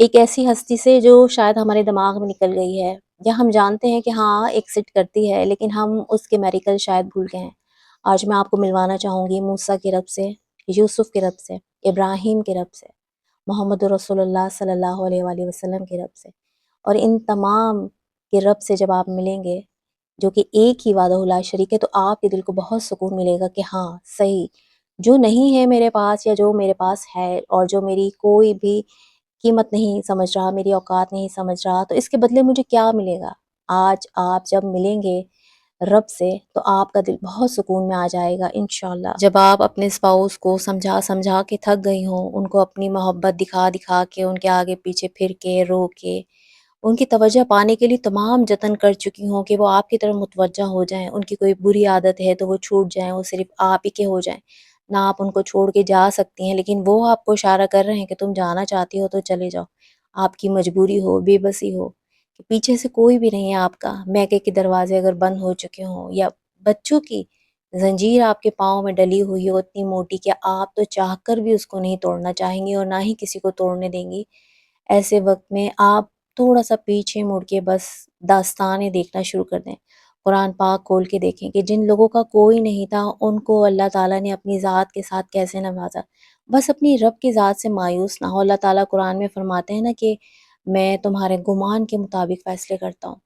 ایک ایسی ہستی سے جو شاید ہمارے دماغ میں نکل گئی ہے، یا ہم جانتے ہیں کہ ہاں ایکسٹ کرتی ہے، لیکن ہم اس کے میریکل شاید بھول گئے ہیں۔ آج میں آپ کو ملوانا چاہوں گی موسیٰ کے رب سے، یوسف کے رب سے، ابراہیم کے رب سے، محمد رسول اللہ صلی اللہ علیہ وآلہ وسلم کے رب سے، اور ان تمام کے رب سے جب آپ ملیں گے، جو کہ ایک ہی وحدہ لا شریک ہے، تو آپ کے دل کو بہت سکون ملے گا کہ ہاں صحیح، جو نہیں ہے میرے پاس یا جو میرے پاس ہے، اور جو میری کوئی بھی قیمت نہیں سمجھ رہا، میری اوقات نہیں سمجھ رہا، تو اس کے بدلے مجھے کیا ملے گا؟ آج آپ جب ملیں گے رب سے تو آپ کا دل بہت سکون میں آ جائے گا انشاءاللہ۔ جب آپ اپنے اسپاؤس کو سمجھا سمجھا کے تھک گئی ہوں، ان کو اپنی محبت دکھا دکھا کے، ان کے آگے پیچھے پھر کے رو کے، ان کی توجہ پانے کے لیے تمام جتن کر چکی ہوں کہ وہ آپ کی طرف متوجہ ہو جائیں، ان کی کوئی بری عادت ہے تو وہ چھوٹ جائیں، وہ صرف آپ ہی کے ہو جائیں، نہ آپ ان کو چھوڑ کے جا سکتی ہیں، لیکن وہ آپ کو اشارہ کر رہے ہیں کہ تم جانا چاہتی ہو تو چلے جاؤ، آپ کی مجبوری ہو، بے بسی ہو، کہ پیچھے سے کوئی بھی نہیں ہے آپ کا، میکے کے دروازے اگر بند ہو چکے ہوں، یا بچوں کی زنجیر آپ کے پاؤں میں ڈلی ہوئی ہو اتنی موٹی کہ آپ تو چاہ کر بھی اس کو نہیں توڑنا چاہیں گی اور نہ ہی کسی کو توڑنے دیں گی، ایسے وقت میں آپ تھوڑا سا پیچھے مڑ کے بس داستانیں دیکھنا شروع کر دیں، قرآن پاک کھول کے دیکھیں کہ جن لوگوں کا کوئی نہیں تھا ان کو اللہ تعالیٰ نے اپنی ذات کے ساتھ کیسے نوازا۔ بس اپنی رب کی ذات سے مایوس نہ ہو۔ اللہ تعالیٰ قرآن میں فرماتے ہیں نا کہ میں تمہارے گمان کے مطابق فیصلے کرتا ہوں۔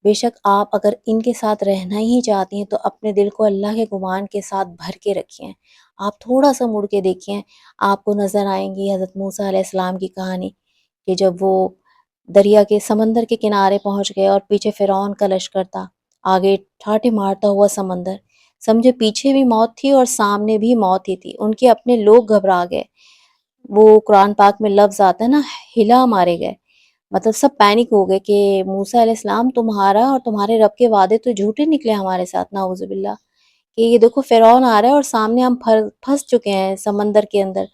بے شک آپ اگر ان کے ساتھ رہنا ہی چاہتی ہیں تو اپنے دل کو اللہ کے گمان کے ساتھ بھر کے رکھیں۔ آپ تھوڑا سا مڑ کے دیکھیں، آپ کو نظر آئیں گی حضرت موسیٰ علیہ السلام کی کہانی، کہ جب وہ دریا کے سمندر کے کنارے پہنچ گئے اور پیچھے فرعون کا لشکر تھا، آگے ٹھاٹھے مارتا ہوا سمندر، سمجھے پیچھے بھی موت تھی اور سامنے بھی موت ہی تھی، ان کے اپنے لوگ گھبرا گئے، وہ قرآن پاک میں لفظ آتا ہے نا، ہلا مارے گئے، مطلب سب پینک ہو گئے کہ موسیٰ علیہ السلام تمہارا اور تمہارے رب کے وعدے تو جھوٹے نکلے ہمارے ساتھ، نعوذ باللہ، کہ یہ دیکھو فرعون آ رہا ہے اور سامنے ہم پھنس چکے ہیں سمندر کے اندر،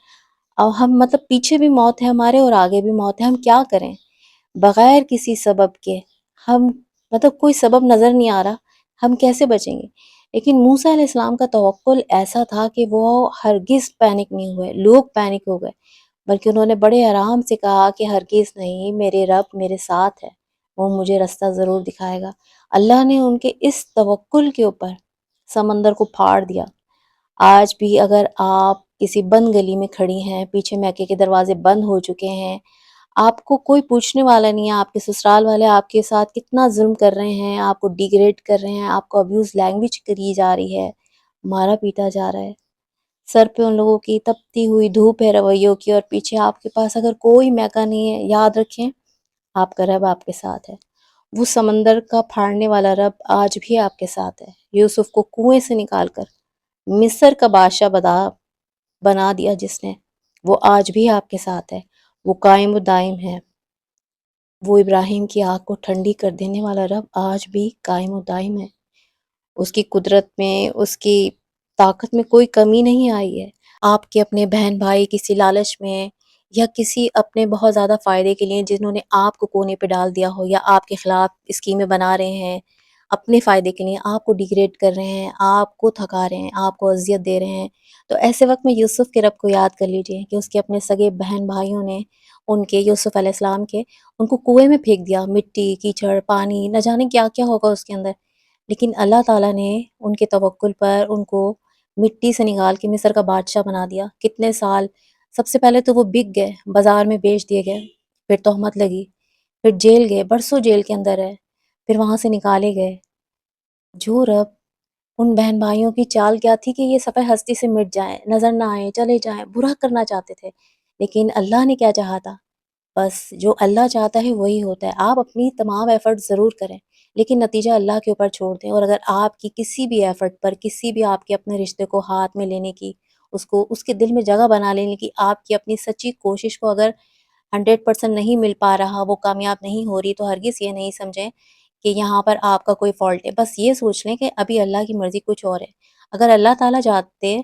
اور ہم مطلب پیچھے بھی موت ہے ہمارے اور آگے بھی موت ہے، ہم کیا کریں بغیر کسی سبب کے؟ ہم مطلب کوئی سبب نظر نہیں آ رہا، ہم کیسے بچیں گے؟ لیکن موسیٰ علیہ السلام کا توکل ایسا تھا کہ وہ ہرگز پینک نہیں ہوئے، لوگ پینک ہو گئے، بلکہ انہوں نے بڑے آرام سے کہا کہ ہرگز نہیں، میرے رب میرے ساتھ ہے، وہ مجھے رستہ ضرور دکھائے گا۔ اللہ نے ان کے اس توکل کے اوپر سمندر کو پھاڑ دیا۔ آج بھی اگر آپ کسی بند گلی میں کھڑی ہیں، پیچھے میکے کے دروازے بند ہو چکے ہیں، آپ کو کوئی پوچھنے والا نہیں ہے، آپ کے سسرال والے آپ کے ساتھ کتنا ظلم کر رہے ہیں، آپ کو ڈیگریڈ کر رہے ہیں، آپ کو ابیوز لینگویج کری جا رہی ہے، مارا پیٹا جا رہا ہے، سر پہ ان لوگوں کی تپتی ہوئی دھوپ ہے رویوں کی، اور پیچھے آپ کے پاس اگر کوئی میکا نہیں ہے، یاد رکھیں آپ کا رب آپ کے ساتھ ہے۔ وہ سمندر کا پھاڑنے والا رب آج بھی آپ کے ساتھ ہے۔ یوسف کو کنویں سے نکال کر مصر کا بادشاہ بنا دیا جس نے، وہ آج بھی آپ کے ساتھ ہے، وہ قائم و دائم ہے۔ وہ ابراہیم کی آنکھ کو ٹھنڈی کر دینے والا رب آج بھی قائم و دائم ہے۔ اس کی قدرت میں، اس کی طاقت میں کوئی کمی نہیں آئی ہے۔ آپ کے اپنے بہن بھائی کسی لالچ میں یا کسی اپنے بہت زیادہ فائدے کے لیے جنہوں نے آپ کو کونے پہ ڈال دیا ہو، یا آپ کے خلاف اسکیمیں بنا رہے ہیں اپنے فائدے کے لیے، آپ کو ڈیگریڈ کر رہے ہیں، آپ کو تھکا رہے ہیں، آپ کو اذیت دے رہے ہیں، تو ایسے وقت میں یوسف کے رب کو یاد کر لیجئے کہ اس کے اپنے سگے بہن بھائیوں نے ان کے، یوسف علیہ السلام کے، ان کو کنویں میں پھینک دیا، مٹی کیچڑ پانی نہ جانے کیا کیا ہوگا اس کے اندر، لیکن اللہ تعالیٰ نے ان کے توکل پر ان کو مٹی سے نکال کے مصر کا بادشاہ بنا دیا۔ کتنے سال، سب سے پہلے تو وہ بک گئے، بازار میں بیچ دیے گئے، پھر تہمت لگی، پھر جیل گئے، برسوں جیل کے اندر رہے، پھر وہاں سے نکالے گئے۔ جو رب ان بہن بھائیوں کی چال کیا تھی کہ یہ صفحہ ہستی سے مٹ جائیں، نظر نہ آئیں، چلے جائیں، برا کرنا چاہتے تھے، لیکن اللہ نے کیا چاہا تھا؟ بس جو اللہ چاہتا ہے وہی ہوتا ہے۔ آپ اپنی تمام ایفرٹ ضرور کریں، لیکن نتیجہ اللہ کے اوپر چھوڑ دیں، اور اگر آپ کی کسی بھی ایفرٹ پر، کسی بھی آپ کے اپنے رشتے کو ہاتھ میں لینے کی، اس کو اس کے دل میں جگہ بنا لینے کی آپ کی اپنی سچی کوشش کو اگر 100% نہیں مل پا رہا، وہ کامیاب نہیں ہو رہی، تو ہرگز یہ نہیں سمجھیں کہ یہاں پر آپ کا کوئی فالٹ ہے۔ بس یہ سوچ لیں کہ ابھی اللہ کی مرضی کچھ اور ہے۔ اگر اللہ تعالیٰ چاہتے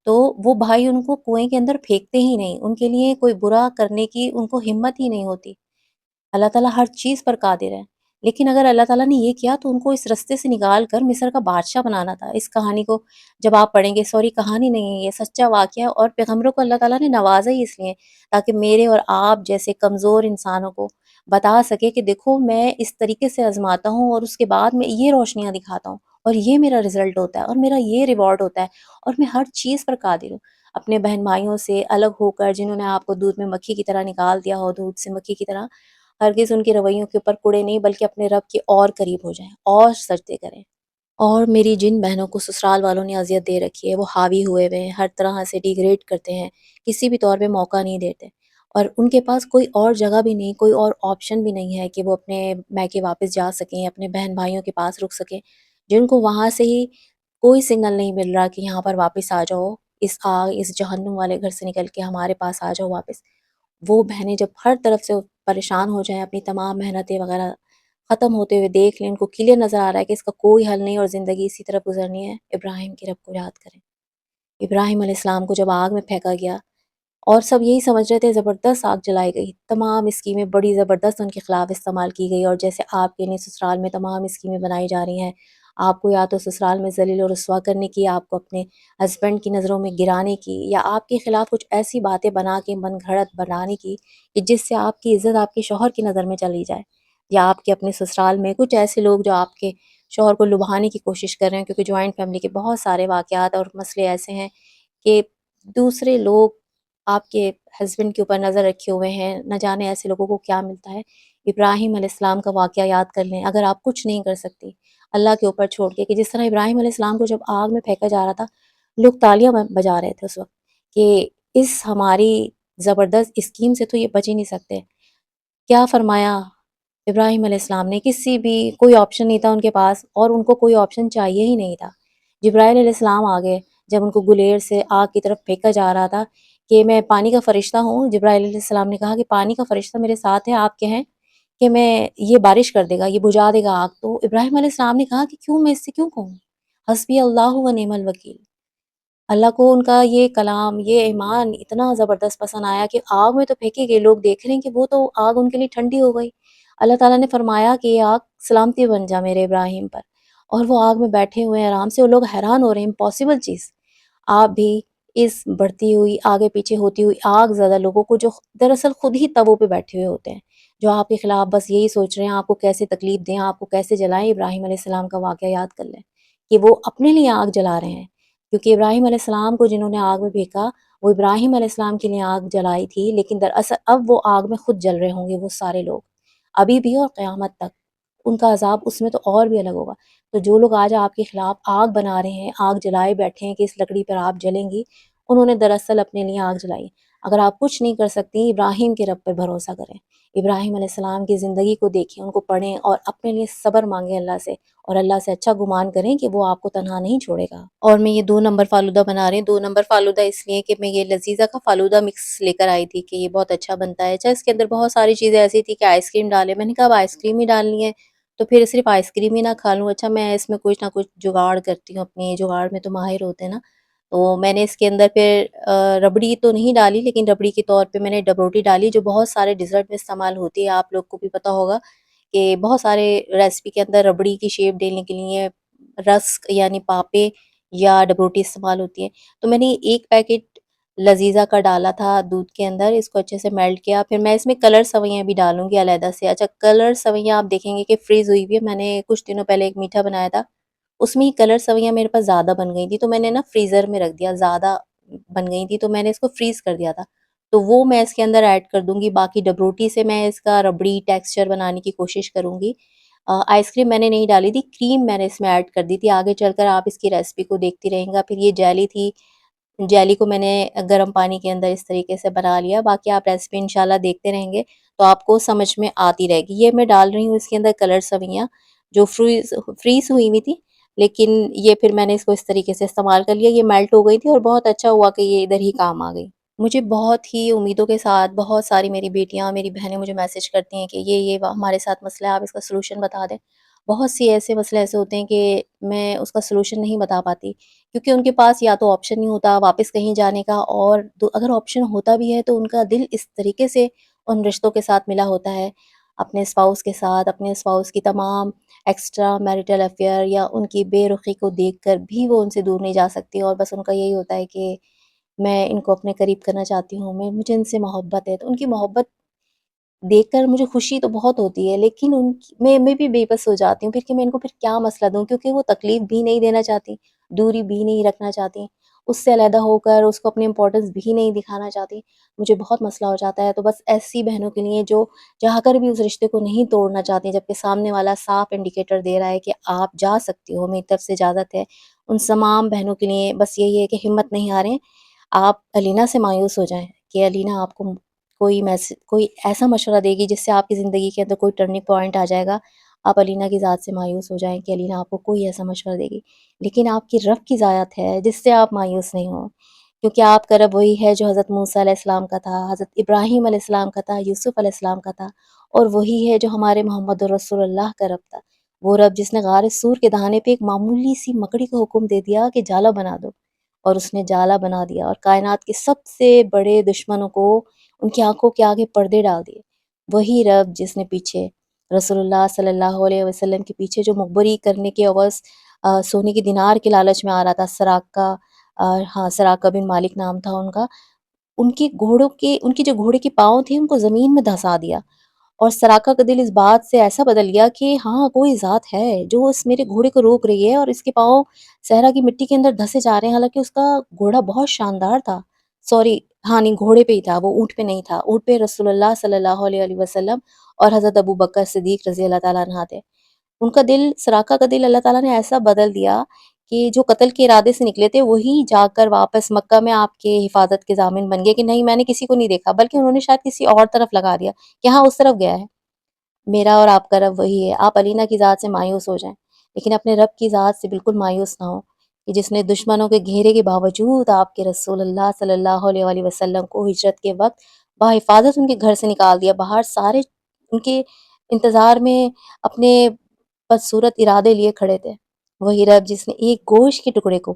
تو وہ بھائی ان کو کنویں کے اندر پھینکتے ہی نہیں، ان کے لیے کوئی برا کرنے کی ان کو ہمت ہی نہیں ہوتی۔ اللہ تعالیٰ ہر چیز پر قادر ہے، لیکن اگر اللہ تعالیٰ نے یہ کیا تو ان کو اس رستے سے نکال کر مصر کا بادشاہ بنانا تھا۔ اس کہانی کو جب آپ پڑھیں گے، سوری کہانی نہیں ہے، یہ سچا واقعہ ہے، اور پیغمبروں کو اللہ تعالیٰ نے نوازا ہی اس لیے تاکہ میرے اور آپ جیسے کمزور انسانوں کو بتا سکے کہ دیکھو میں اس طریقے سے آزماتا ہوں اور اس کے بعد میں یہ روشنیاں دکھاتا ہوں اور یہ میرا رزلٹ ہوتا ہے اور میرا یہ ریوارڈ ہوتا ہے اور میں ہر چیز پر قادر ہوں۔ اپنے بہن بھائیوں سے الگ ہو کر جنہوں نے آپ کو دودھ میں مکھی کی طرح نکال دیا ہو، دودھ سے مکھی کی طرح، ہرگز ان کے رویوں کے اوپر کوڑے نہیں، بلکہ اپنے رب کے اور قریب ہو جائیں اور سجدے کریں۔ اور میری جن بہنوں کو سسرال والوں نے اذیت دے رکھی ہے، وہ حاوی ہوئے ہوئے ہیں، ہر طرح سے ڈیگریڈ کرتے ہیں، کسی بھی طور پہ موقع نہیں دیتے، اور ان کے پاس کوئی اور جگہ بھی نہیں، کوئی اور آپشن بھی نہیں ہے کہ وہ اپنے میکے واپس جا سکیں، اپنے بہن بھائیوں کے پاس رک سکیں، جن کو وہاں سے ہی کوئی سگنل نہیں مل رہا کہ یہاں پر واپس آ جاؤ، اس آگ اس جہنم والے گھر سے نکل کے ہمارے پاس آ جاؤ واپس۔ وہ بہنیں جب ہر طرف سے پریشان ہو جائیں، اپنی تمام محنتیں وغیرہ ختم ہوتے ہوئے دیکھ لیں، ان کو کلیئر نظر آ رہا ہے کہ اس کا کوئی حل نہیں اور زندگی اسی طرف گزرنی ہے، ابراہیم کے رب کو یاد کریں۔ ابراہیم علیہ السلام کو جب آگ میں پھینکا گیا اور سب یہی سمجھ رہے تھے، زبردست آگ جلائی گئی، تمام اسکیمیں بڑی زبردست ان کے خلاف استعمال کی گئی، اور جیسے آپ کے سسرال میں تمام اسکیمیں بنائی جا رہی ہیں، آپ کو یا تو سسرال میں ذلیل و رسوا کرنے کی، آپ کو اپنے ہسبینڈ کی نظروں میں گرانے کی، یا آپ کے خلاف کچھ ایسی باتیں بنا کے من گھڑت بنانے کی کہ جس سے آپ کی عزت آپ کے شوہر کی نظر میں چلی جائے، یا آپ کے اپنے سسرال میں کچھ ایسے لوگ جو آپ کے شوہر کو لبھانے کی کوشش کر رہے ہیں، کیونکہ جوائنٹ فیملی کے بہت سارے واقعات اور مسئلے ایسے ہیں کہ دوسرے لوگ آپ کے ہسبینڈ کے اوپر نظر رکھے ہوئے ہیں، نہ جانے ایسے لوگوں کو کیا ملتا ہے۔ ابراہیم علیہ السلام کا واقعہ یاد کر لیں، اگر آپ کچھ نہیں کر سکتی اللہ کے اوپر چھوڑ کے، کہ جس طرح ابراہیم علیہ السلام کو جب آگ میں پھینکا جا رہا تھا، لوگ تالیاں بجا رہے تھے اس وقت کہ اس ہماری زبردست اسکیم سے تو یہ بچ ہی نہیں سکتے۔ کیا فرمایا ابراہیم علیہ السلام نے؟ کسی بھی کوئی آپشن نہیں تھا ان کے پاس، اور ان کو کوئی آپشن چاہیے ہی نہیں تھا۔ جبرائیل علیہ السلام آگے جب ان کو گلیر سے آگ کی طرف پھینکا جا رہا تھا کہ میں پانی کا فرشتہ ہوں، جبرائیل علیہ السلام نے کہا کہ پانی کا فرشتہ میرے ساتھ ہے، آپ کے ہیں کہ میں یہ بارش کر دے گا، یہ بجھا دے گا آگ، تو ابراہیم علیہ السلام نے کہا کہ کیوں، میں اس سے کیوں کہوں، حسبی اللہ و نعم الوکیل۔ اللہ کو ان کا یہ کلام، یہ ایمان اتنا زبردست پسند آیا کہ آگ میں تو پھینکے گئے، لوگ دیکھ رہے ہیں کہ وہ تو آگ ان کے لیے ٹھنڈی ہو گئی۔ اللہ تعالیٰ نے فرمایا کہ یہ آگ سلامتی بن جا میرے ابراہیم پر، اور وہ آگ میں بیٹھے ہوئے ہیں آرام سے، اور لوگ حیران ہو رہے ہیں، امپاسبل چیز۔ آپ بھی اس بڑھتی ہوئی آگے پیچھے ہوتی ہوئی آگ زدہ لوگوں کو، جو دراصل خود ہی تبوں پہ بیٹھے ہوئے ہوتے ہیں، جو آپ کے خلاف بس یہی سوچ رہے ہیں آپ کو کیسے تکلیف دیں، آپ کو کیسے جلائیں، ابراہیم علیہ السلام کا واقعہ یاد کر لیں کہ وہ اپنے لیے آگ جلا رہے ہیں، کیونکہ ابراہیم علیہ السلام کو جنہوں نے آگ میں پھینکا، وہ ابراہیم علیہ السلام کے لیے آگ جلائی تھی، لیکن دراصل اب وہ آگ میں خود جل رہے ہوں گے، وہ سارے لوگ ابھی بھی اور قیامت تک ان کا عذاب اس میں تو اور بھی الگ ہوگا۔ تو جو لوگ آج آپ کے خلاف آگ بنا رہے ہیں، آگ جلائے بیٹھے ہیں کہ اس لکڑی پر آپ جلیں گی، انہوں نے دراصل اپنے لیے آگ جلائی۔ اگر آپ کچھ نہیں کر سکتی، ابراہیم کے رب پہ بھروسہ کریں، ابراہیم علیہ السلام کی زندگی کو دیکھیں، ان کو پڑھیں اور اپنے لیے صبر مانگیں اللہ سے، اور اللہ سے اچھا گمان کریں کہ وہ آپ کو تنہا نہیں چھوڑے گا۔ اور میں یہ 2 نمبر فالودہ بنا رہی ہوں، 2 نمبر فالودہ اس لیے کہ میں یہ لذیذہ کا فالودہ مکس لے کر آئی تھی کہ یہ بہت اچھا بنتا ہے۔ اچھا، اس کے اندر بہت ساری چیزیں ایسی تھی کہ آئس کریم ڈالے، میں نے کہا اب آئس کریم ہی ڈالنی ہے تو پھر صرف آئس کریم ہی نہ کھا لوں، اچھا میں اس میں کچھ نہ کچھ جگاڑ کرتی ہوں، اپنے جگاڑ میں تو ماہر ہوتے ہیں نا، تو میں نے اس کے اندر پھر ربڑی تو نہیں ڈالی، لیکن ربڑی کے طور پہ میں نے ڈبروٹی ڈالی، جو بہت سارے ڈیزرٹ میں استعمال ہوتی ہے، آپ لوگ کو بھی پتہ ہوگا کہ بہت سارے ریسیپی کے اندر ربڑی کی شیپ دینے کے لیے رسک یعنی پاپے یا ڈبروٹی استعمال ہوتی ہے۔ تو میں نے ایک پیکٹ لذیذہ کا ڈالا تھا دودھ کے اندر، اس کو اچھے سے میلٹ کیا، پھر میں اس میں کلر سویاں بھی ڈالوں گی علیحدہ سے۔ اچھا، کلر سویاں آپ دیکھیں گے کہ فریز ہوئی ہوئی ہے، میں نے کچھ دنوں پہلے ایک میٹھا بنایا تھا، اس میں ہی کلر سویاں میرے پاس زیادہ بن گئی تھی، تو میں نے نا فریزر میں رکھ دیا، زیادہ بن گئی تھی تو میں نے اس کو فریز کر دیا تھا، تو وہ میں اس کے اندر ایڈ کر دوں گی۔ باقی ڈبروٹی سے میں اس کا ربڑی ٹیکسچر بنانے کی کوشش کروں گی۔ آئس کریم میں نے نہیں ڈالی تھی، کریم میں نے اس میں ایڈ کر دی تھی، آگے چل کر آپ اس کی ریسیپی کو دیکھتی رہیں گا۔ پھر یہ جیلی تھی، جیلی کو میں نے گرم پانی کے اندر اس طریقے سے بنا لیا، باقی آپ ریسیپی انشاءاللہ دیکھتے رہیں گے تو آپ کو سمجھ میں آتی رہے گی۔ یہ میں ڈال رہی ہوں اس کے اندر کلر سویاں جو فریز ہوئی ہوئی تھی، لیکن یہ پھر میں نے اس کو اس طریقے سے استعمال کر لیا، یہ میلٹ ہو گئی تھی اور بہت اچھا ہوا کہ یہ ادھر ہی کام آ گئی۔ مجھے بہت ہی امیدوں کے ساتھ بہت ساری میری بیٹیاں، میری بہنیں مجھے میسج کرتی ہیں کہ یہ ہمارے ساتھ مسئلہ ہے، آپ اس کا سلوشن بتا دیں۔ بہت سی ایسے مسئلے ایسے ہوتے ہیں کہ میں اس کا سلوشن نہیں بتا پاتی، کیونکہ ان کے پاس یا تو آپشن نہیں ہوتا واپس کہیں جانے کا، اور اگر آپشن ہوتا بھی ہے تو ان کا دل اس طریقے سے ان رشتوں کے ساتھ ملا ہوتا ہے۔ اپنے اسپاؤس کے ساتھ، اپنے اسپاؤس کی تمام ایکسٹرا میریٹل افیئر یا ان کی بے رخی کو دیکھ کر بھی وہ ان سے دور نہیں جا سکتی، اور بس ان کا یہی ہوتا ہے کہ میں ان کو اپنے قریب کرنا چاہتی ہوں، مجھے ان سے محبت ہے۔ تو ان کی محبت دیکھ کر مجھے خوشی تو بہت ہوتی ہے، لیکن میں بھی بے بس ہو جاتی ہوں پھر کہ میں ان کو پھر کیا مسئلہ دوں، کیونکہ وہ تکلیف بھی نہیں دینا چاہتی، دوری بھی نہیں رکھنا چاہتی، اس سے علیحدہ ہو کر اس کو اپنی امپورٹنس بھی نہیں دکھانا چاہتی۔ مجھے بہت مسئلہ ہو جاتا ہے، تو بس ایسی بہنوں کے لیے جو چاہ کر بھی اس رشتے کو نہیں توڑنا چاہتی، جبکہ سامنے والا صاف انڈیکیٹر دے رہا ہے کہ آپ جا سکتی ہو، میری طرف سے اجازت ہے، ان تمام بہنوں کے لیے بس یہی ہے کہ ہمت نہیں ہاریں۔ آپ علینا سے مایوس ہو جائیں کہ علینا آپ کو کوئی ایسا مشورہ دے گی جس سے آپ کی زندگی کے اندر کوئی ٹرننگ پوائنٹ آ جائے گا، آپ علینا کی ذات سے مایوس ہو جائیں کہ علینا آپ کو کوئی ایسا مشورہ دے گی، لیکن آپ کی رب کی ذات ہے جس سے آپ مایوس نہیں ہوں، کیونکہ آپ کا رب وہی ہے جو حضرت موسیٰ علیہ السلام کا تھا، حضرت ابراہیم علیہ السلام کا تھا، یوسف علیہ السلام کا تھا، اور وہی ہے جو ہمارے محمد رسول اللہ کا رب تھا۔ وہ رب جس نے غار سور کے دہانے پہ ایک معمولی سی مکڑی کو حکم دے دیا کہ جالا بنا دو، اور اس نے جالا بنا دیا، اور کائنات کے سب سے بڑے دشمنوں کو ان کی آنکھوں کے آگے پردے ڈال دیے۔ وہی رب جس نے پیچھے رسول اللہ صلی اللہ علیہ وسلم کے پیچھے جو مخبری کرنے کے عوض سونے کے دینار کے لالچ میں آ رہا تھا، سراقہ، ہاں سراقہ بن مالک نام تھا ان کا، ان کی جو گھوڑے کے پاؤں تھے ان کو زمین میں دھسا دیا، اور سراقہ کا دل اس بات سے ایسا بدل گیا کہ ہاں کوئی ذات ہے جو اس میرے گھوڑے کو روک رہی ہے، اور اس کے پاؤں صحرا کی مٹی کے اندر دھسے جا رہے ہیں، حالانکہ اس کا گھوڑا بہت شاندار تھا، سوری ہاں نہیں گھوڑے پہ ہی تھا، وہ اونٹ پہ نہیں تھا، اونٹ پہ رسول اللہ صلی اللہ علیہ وسلم اور حضرت ابو بکر صدیق رضی اللہ تعالیٰ عنہ تھے۔ ان کا دل، سراقہ کا دل، اللہ تعالیٰ نے ایسا بدل دیا کہ جو قتل کے ارادے سے نکلے تھے وہی جا کر واپس مکہ میں آپ کے حفاظت کے ضامن بن گئے کہ نہیں میں نے کسی کو نہیں دیکھا، بلکہ انہوں نے شاید کسی اور طرف لگا دیا کہ ہاں اس طرف گیا ہے۔ میرا اور آپ کا رب وہی ہے، آپ علینا کی ذات سے مایوس ہو جائیں، لیکن اپنے رب کی ذات سے بالکل مایوس نہ ہو، کہ جس نے دشمنوں کے گھیرے کے باوجود آپ کے رسول اللہ صلی اللہ علیہ وآلہ وسلم کو ہجرت کے وقت بحفاظت ان کے گھر سے نکال دیا، باہر سارے ان کے انتظار میں اپنے بدصورت ارادے لیے کھڑے تھے۔ وہی رب جس نے ایک گوشت کے ٹکڑے کو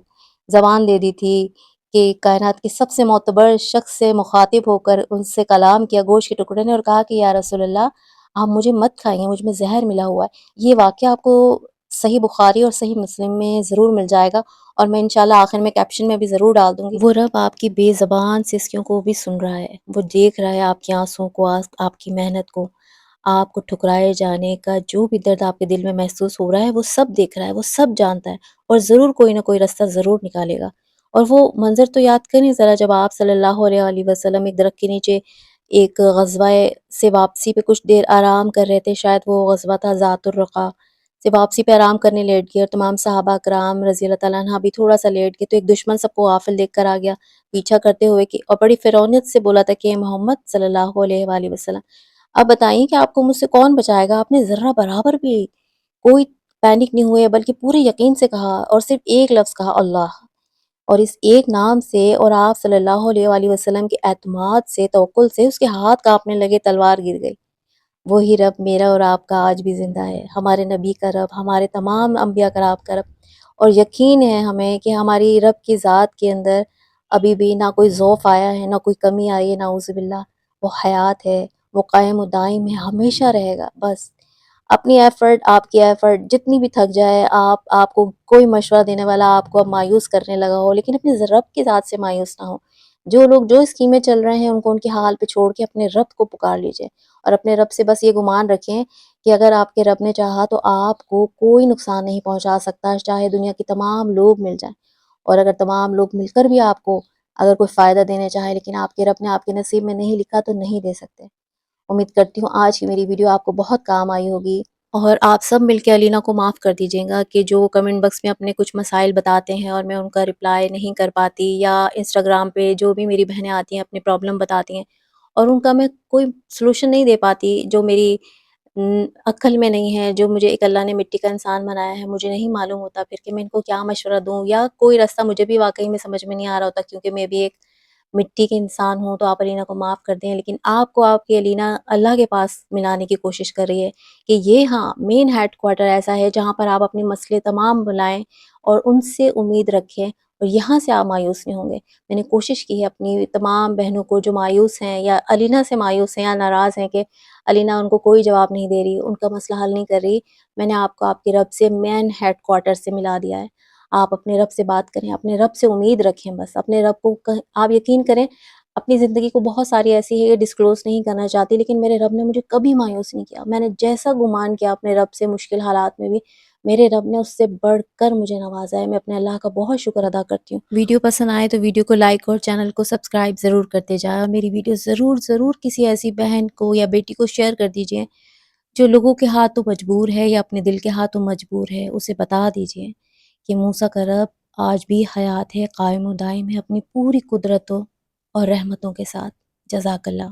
زبان دے دی تھی کہ کائنات کے سب سے معتبر شخص سے مخاطب ہو کر ان سے کلام کیا گوشت کے ٹکڑے نے، اور کہا کہ یا رسول اللہ آپ مجھے مت کھائیے، مجھ میں زہر ملا ہوا ہے۔ یہ واقعہ آپ کو صحیح بخاری اور صحیح مسلم میں ضرور مل جائے گا، اور میں انشاءاللہ آخر میں کیپشن میں بھی ضرور ڈال دوں گی۔ وہ رب آپ کی بے زبان سسکیوں کو بھی سن رہا ہے، وہ دیکھ رہا ہے آپ کی آنسوں کو، آپ کی محنت کو، آپ کو ٹھکرائے جانے کا جو بھی درد آپ کے دل میں محسوس ہو رہا ہے وہ سب دیکھ رہا ہے، وہ سب جانتا ہے، اور ضرور کوئی نہ کوئی رستہ ضرور نکالے گا۔ اور وہ منظر تو یاد کریں ذرا، جب آپ صلی اللہ علیہ وآلہ وسلم ایک درخت کے نیچے ایک غزوہ سے واپسی پہ کچھ دیر آرام کر رہے تھے، شاید وہ غزوہ تھا ذات الرقا، سے واپسی پہ آرام کرنے لیٹ گئے، اور تمام صحابہ کرام رضی اللہ تعالیٰ عنہ بھی تھوڑا سا لیٹ گئے، تو ایک دشمن سب کو غافل دیکھ کر آ گیا پیچھا کرتے ہوئے، کہ اور بڑی فرعونیت سے بولا تھا کہ اے محمد صلی اللہ علیہ وآلہ وسلم اب بتائیے کہ آپ کو مجھ سے کون بچائے گا۔ آپ نے ذرہ برابر بھی کوئی پینک نہیں ہوئے، بلکہ پورے یقین سے کہا، اور صرف ایک لفظ کہا، اللہ، اور اس ایک نام سے اور آپ صلی اللہ علیہ وآلہ وسلم کے اعتماد سے، توکل سے اس کے ہاتھ کانپنے لگے، تلوار گر گئی۔ وہی رب میرا اور آپ کا آج بھی زندہ ہے، ہمارے نبی کا رب، ہمارے تمام انبیاء کرام کا رب، اور یقین ہے ہمیں کہ ہماری رب کی ذات کے اندر ابھی بھی نہ کوئی ضعف آیا ہے، نہ کوئی کمی آئی ہے، نعوذ باللہ، وہ حیات ہے، وہ قائم و دائم ہے، ہمیشہ رہے گا۔ بس اپنی ایفرٹ، آپ کی ایفرٹ جتنی بھی تھک جائے، آپ کو کوئی مشورہ دینے والا آپ کو اب مایوس کرنے لگا ہو، لیکن اپنے رب کی ذات سے مایوس نہ ہو۔ جو لوگ جو اسکیمیں چل رہے ہیں ان کو ان کے حال پہ چھوڑ کے اپنے رب کو پکار لیجئے، اور اپنے رب سے بس یہ گمان رکھیں کہ اگر آپ کے رب نے چاہا تو آپ کو کوئی نقصان نہیں پہنچا سکتا، چاہے دنیا کے تمام لوگ مل جائیں، اور اگر تمام لوگ مل کر بھی آپ کو اگر کوئی فائدہ دینے چاہے، لیکن آپ کے رب نے آپ کے نصیب میں نہیں لکھا تو نہیں دے سکتے۔ امید کرتی ہوں آج کی میری ویڈیو آپ کو بہت کام آئی ہوگی، اور آپ سب مل کے علینا کو معاف کر دیجیے گا کہ جو کمنٹ باکس میں اپنے کچھ مسائل بتاتے ہیں اور میں ان کا رپلائی نہیں کر پاتی، یا انسٹاگرام پہ جو بھی میری بہنیں آتی ہیں اپنی پرابلم بتاتی ہیں اور ان کا میں کوئی سلوشن نہیں دے پاتی، جو میری عقل میں نہیں ہے، جو مجھے ایک اللہ نے مٹی کا انسان بنایا ہے، مجھے نہیں معلوم ہوتا پھر کہ میں ان کو کیا مشورہ دوں، یا کوئی راستہ مجھے بھی واقعی میں سمجھ میں نہیں آ رہا ہوتا، کیونکہ میں بھی ایک مٹی کے انسان ہوں۔ تو آپ علینا کو معاف کر دیں، لیکن آپ کو آپ کی علینا اللہ کے پاس ملانے کی کوشش کر رہی ہے کہ یہ ہاں مین ہیڈ کوارٹر ایسا ہے جہاں پر آپ اپنے مسئلے تمام بلائیں اور ان سے امید رکھیں، اور یہاں سے آپ مایوس نہیں ہوں گے۔ میں نے کوشش کی ہے اپنی تمام بہنوں کو جو مایوس ہیں یا علینا سے مایوس ہیں یا ناراض ہیں کہ علینا ان کو کوئی جواب نہیں دے رہی، ان کا مسئلہ حل نہیں کر رہی، میں نے آپ کو آپ کے رب سے مین ہیڈ کوارٹر سے ملا دیا ہے۔ آپ اپنے رب سے بات کریں، اپنے رب سے امید رکھیں، بس اپنے رب کو آپ یقین کریں، اپنی زندگی کو بہت ساری ایسی ہے یہ ڈسکلوز نہیں کرنا چاہتی، لیکن میرے رب نے مجھے کبھی مایوس نہیں کیا۔ میں نے جیسا گمان کیا اپنے رب سے مشکل حالات میں بھی، میرے رب نے اس سے بڑھ کر مجھے نوازا ہے۔ میں اپنے اللہ کا بہت شکر ادا کرتی ہوں۔ ویڈیو پسند آئے تو ویڈیو کو لائک اور چینل کو سبسکرائب ضرور کرتے جائیں، اور میری ویڈیو ضرور کسی ایسی بہن کو یا بیٹی کو شیئر کر دیجئے جو لوگوں کے ہاتھوں مجبور ہے یا اپنے دل کے ہاتھوں مجبور ہے، اسے بتا دیجئے کہ موسیٰ کا رب آج بھی حیات ہے، قائم و دائم ہے اپنی پوری قدرتوں اور رحمتوں کے ساتھ۔ جزاک اللہ۔